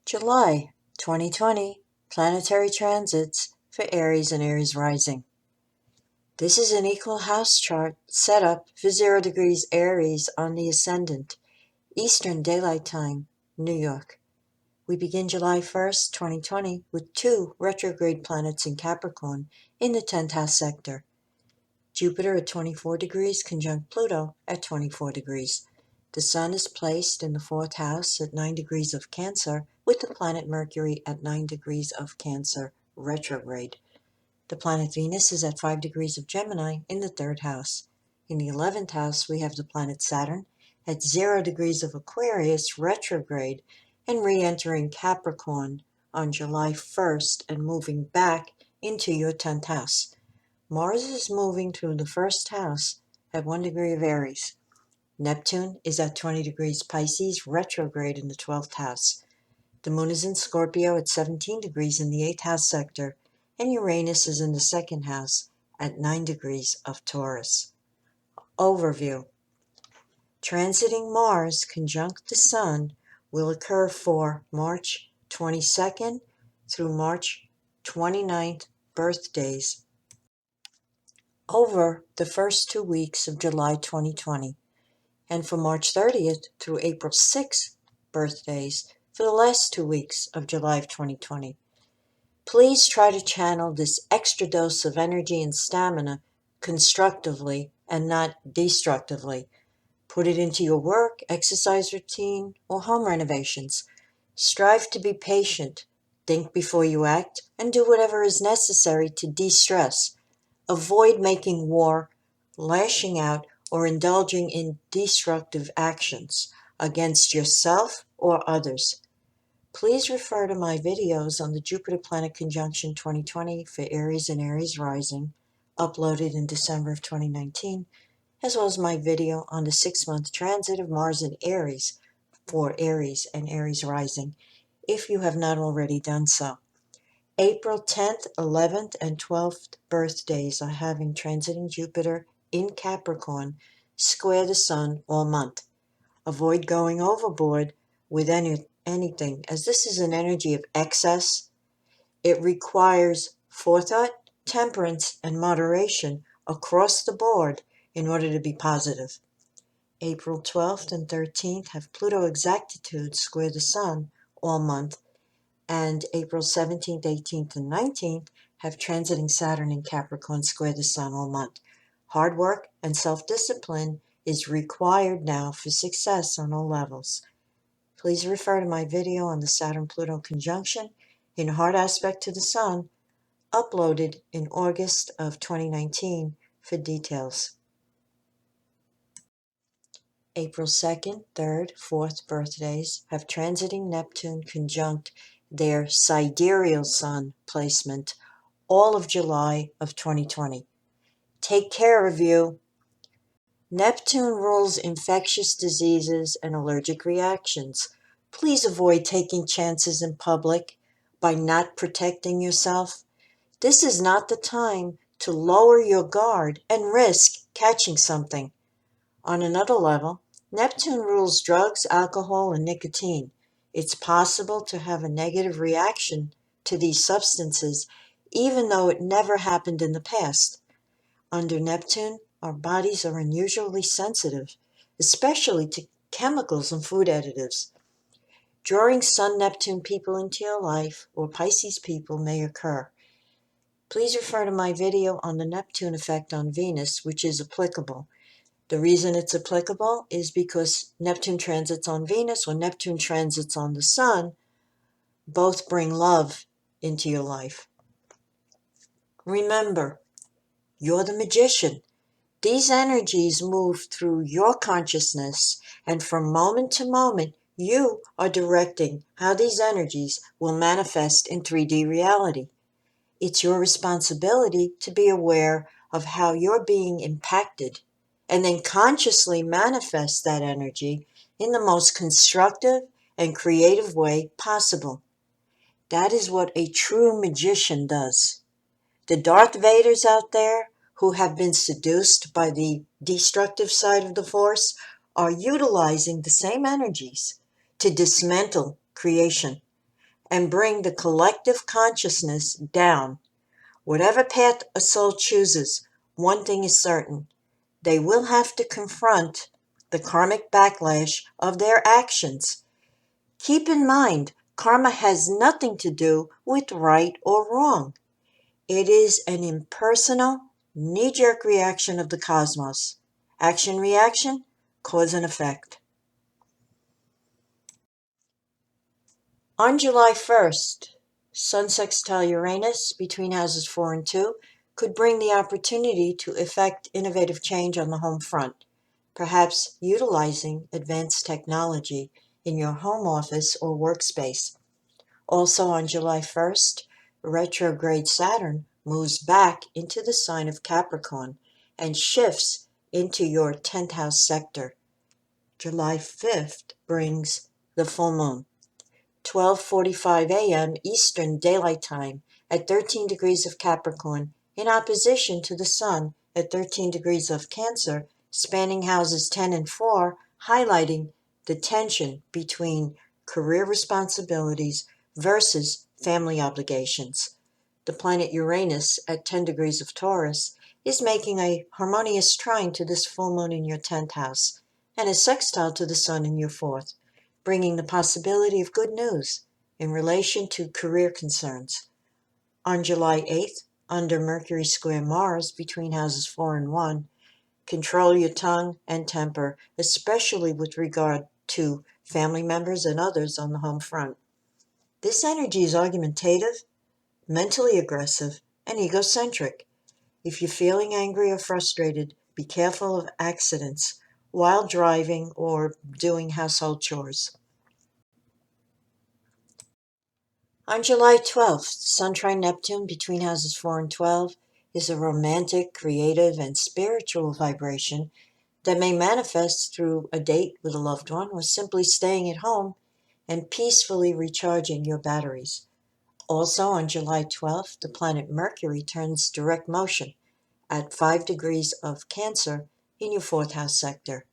July 2020 Planetary Transits for Aries and Aries Rising. This is an equal house chart set up for 0 degrees Aries on the Ascendant, Eastern Daylight Time, New York. We begin July 1st, 2020 with 2 retrograde planets in Capricorn in the 10th house sector. Jupiter at 24 degrees conjunct Pluto at 24 degrees. The Sun is placed in the 4th house at 9 degrees of Cancer with the planet Mercury at 9 degrees of Cancer retrograde. The planet Venus is at 5 degrees of Gemini in the 3rd house. In the 11th house, we have the planet Saturn at 0 degrees of Aquarius retrograde and re-entering Capricorn on July 1st and moving back into your 10th house. Mars is moving through the 1st house at 1 degree of Aries. Neptune is at 20 degrees Pisces retrograde in the 12th house. The moon is in Scorpio at 17 degrees in the 8th house sector, and Uranus is in the 2nd house at 9 degrees of Taurus. Overview. Transiting Mars conjunct the Sun will occur for March 22nd through March 29th birthdays over the first 2 weeks of July 2020, and for March 30th through April 6th birthdays for the last 2 weeks of July of 2020. Please try to channel this extra dose of energy and stamina constructively and not destructively. Put it into your work, exercise routine, or home renovations. Strive to be patient, think before you act, and do whatever is necessary to de-stress. Avoid making war, lashing out, or indulging in destructive actions against yourself or others. Please refer to my videos on the Jupiter-Planet Conjunction 2020 for Aries and Aries Rising, uploaded in December of 2019, as well as my video on the 6-month transit of Mars in Aries for Aries and Aries Rising, if you have not already done so. April 10th, 11th, and 12th birthdays are having transiting Jupiter in Capricorn square the Sun all month. Avoid going overboard with anything, as this is an energy of excess. It requires forethought, temperance, and moderation across the board in order to be positive. April 12th and 13th have Pluto exactitude square the Sun all month, and April 17th, 18th, and 19th have transiting Saturn in Capricorn square the Sun all month. Hard work and self-discipline is required now for success on all levels. Please refer to my video on the Saturn-Pluto conjunction in hard aspect to the Sun, uploaded in August of 2019 for details. April 2nd, 3rd, 4th birthdays have transiting Neptune conjunct their sidereal Sun placement all of July of 2020. Take care of you. Neptune rules infectious diseases and allergic reactions. Please avoid taking chances in public by not protecting yourself. This is not the time to lower your guard and risk catching something. On another level, Neptune rules drugs, alcohol, and nicotine. It's possible to have a negative reaction to these substances, even though it never happened in the past. Under Neptune, our bodies are unusually sensitive, especially to chemicals and food additives. Drawing Sun-Neptune people into your life, or Pisces people, may occur. Please refer to my video on the Neptune effect on Venus, which is applicable. The reason it's applicable is because Neptune transits on Venus or Neptune transits on the Sun both bring love into your life. Remember, you're the magician. These energies move through your consciousness, and from moment to moment, you are directing how these energies will manifest in 3D reality. It's your responsibility to be aware of how you're being impacted, and then consciously manifest that energy in the most constructive and creative way possible. That is what a true magician does. The Darth Vaders out there who have been seduced by the destructive side of the Force are utilizing the same energies to dismantle creation. and bring the collective consciousness down. Whatever path a soul chooses, one thing is certain: they will have to confront the karmic backlash of their actions. Keep in mind, karma has nothing to do with right or wrong. It is an impersonal, knee-jerk reaction of the cosmos. Action-reaction, cause and effect. On July 1st, Sun sextile Uranus between houses 4 and 2 could bring the opportunity to effect innovative change on the home front, perhaps utilizing advanced technology in your home office or workspace. Also on July 1st, retrograde Saturn moves back into the sign of Capricorn and shifts into your 10th house sector. July 5th brings the full moon. 12:45 a.m. Eastern Daylight Time at 13 degrees of Capricorn, in opposition to the Sun at 13 degrees of Cancer, spanning houses 10 and 4, highlighting the tension between career responsibilities versus family obligations. The planet Uranus at 10 degrees of Taurus is making a harmonious trine to this full moon in your 10th house and a sextile to the Sun in your 4th, bringing the possibility of good news in relation to career concerns. On July 8th, under Mercury square Mars between houses 4 and 1, control your tongue and temper, especially with regard to family members and others on the home front. This energy is argumentative, mentally aggressive, and egocentric. If you're feeling angry or frustrated, be careful of accidents while driving or doing household chores. On July 12th, Sun trine Neptune between houses 4 and 12 is a romantic, creative, and spiritual vibration that may manifest through a date with a loved one or simply staying at home and peacefully recharging your batteries. Also on July 12th, the planet Mercury turns direct motion at 5 degrees of Cancer in your 4th house sector.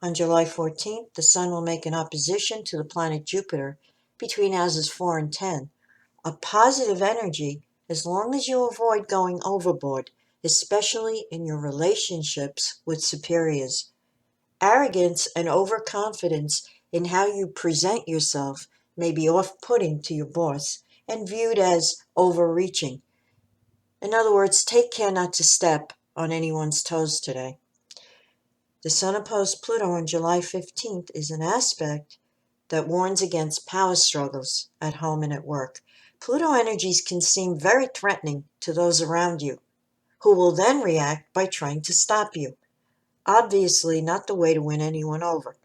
On July 14th, the Sun will make an opposition to the planet Jupiter between houses 4 and 10, a positive energy as long as you avoid going overboard, especially in your relationships with superiors. Arrogance and overconfidence in how you present yourself may be off-putting to your boss and viewed as overreaching. In other words, take care not to step on anyone's toes today. The Sun opposed Pluto on July 15th is an aspect that warns against power struggles at home and at work. Pluto energies can seem very threatening to those around you, who will then react by trying to stop you. Obviously, not the way to win anyone over.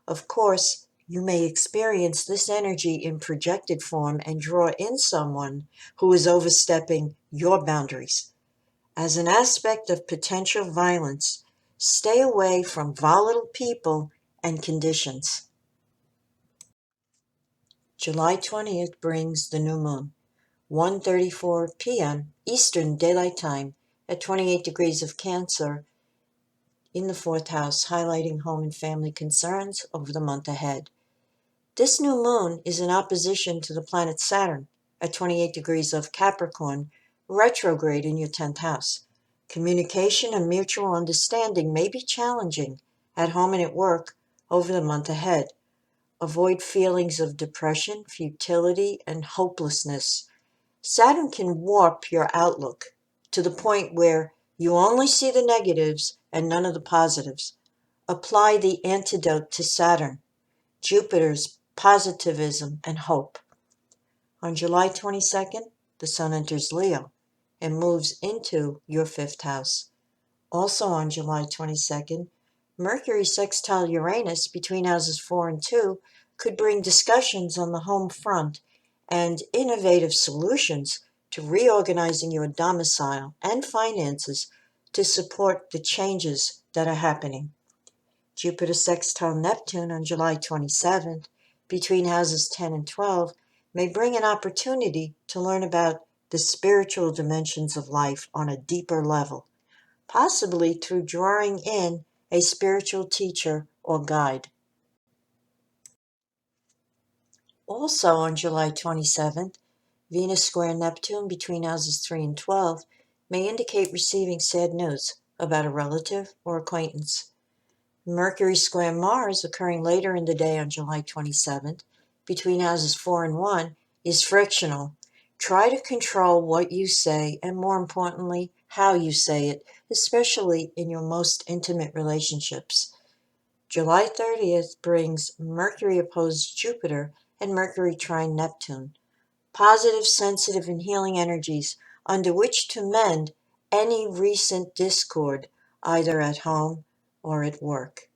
Of course, you may experience this energy in projected form and draw in someone who is overstepping your boundaries. As an aspect of potential violence, stay away from volatile people and conditions. July 20th brings the new moon. 1:34 p.m. Eastern Daylight Time at 28 degrees of Cancer in the 4th house, highlighting home and family concerns over the month ahead. This new moon is in opposition to the planet Saturn at 28 degrees of Capricorn, retrograde in your 10th house. Communication and mutual understanding may be challenging at home and at work over the month ahead. Avoid feelings of depression, futility, and hopelessness. Saturn can warp your outlook to the point where you only see the negatives and none of the positives. Apply the antidote to Saturn, Jupiter's positivism and hope. On July 22nd, the Sun enters Leo and moves into your 5th house. Also on July 22nd, Mercury sextile Uranus between houses 4 and 2 could bring discussions on the home front and innovative solutions to reorganizing your domicile and finances to support the changes that are happening. Jupiter sextile Neptune on July 27th between houses 10 and 12 may bring an opportunity to learn about the spiritual dimensions of life on a deeper level, possibly through drawing in a spiritual teacher or guide. Also on July 27th, Venus square Neptune between houses 3 and 12 may indicate receiving sad news about a relative or acquaintance. Mercury square Mars occurring later in the day on July 27th between houses 4 and 1 is frictional. Try to control what you say and, more importantly, how you say it, especially in your most intimate relationships. July 30th brings Mercury opposed Jupiter and Mercury trine Neptune, positive, sensitive, and healing energies under which to mend any recent discord, either at home or at work.